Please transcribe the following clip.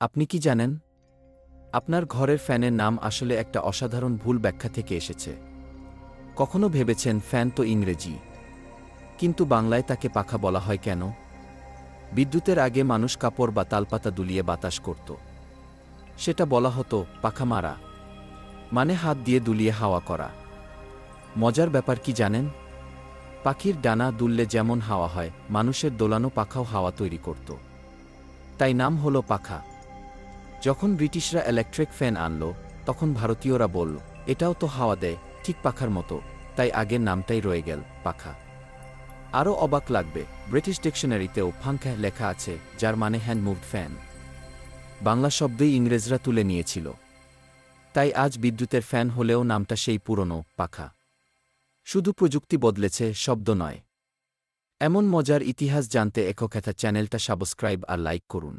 আপনি কি জানেন? আপনার ঘরের ফ্যানের নাম আসলে একটা অসাধারণ ভুল ব্যাখ্যা থেকে এসেছে। কখনো ভেবেছেন ফ্যান তো ইংরেজি, কিন্তু বাংলায় তাকে পাখা বলা হয় কেন? বিদ্যুতের আগে মানুষ কাপড় বা তালপাতা দুলিয়ে বাতাস করত। সেটা বলা হতো পাখা মারা, মানে হাত দিয়ে দুলিয়ে হাওয়া করা। মজার ব্যাপার কি জানেন? পাখির ডানা দুললে যেমন হাওয়া হয়, মানুষের দোলানো পাখাও হাওয়া তৈরি করত। তাই নাম হলো পাখা। যখন ব্রিটিশরা ইলেকট্রিক ফ্যান আনল, তখন ভারতীয়রা বলল, এটাও তো হাওয়া দেয়, ঠিক পাখার মতো। তাই আগের নামটাই রয়ে গেল পাখা। আরও অবাক লাগবে, ব্রিটিশ ডিকশনারিতেও পাংখা লেখা আছে, যার মানে হ্যান্ড মুভড ফ্যান। বাংলা শব্দই ইংরেজরা তুলে নিয়েছিল। তাই আজ বিদ্যুতের ফ্যান হলেও নামটা সেই পুরনো পাখা। শুধু প্রযুক্তি বদলেছে, শব্দ নয়। এমন মজার ইতিহাস জানতে এককথা চ্যানেলটা সাবস্ক্রাইব আর লাইক করুন।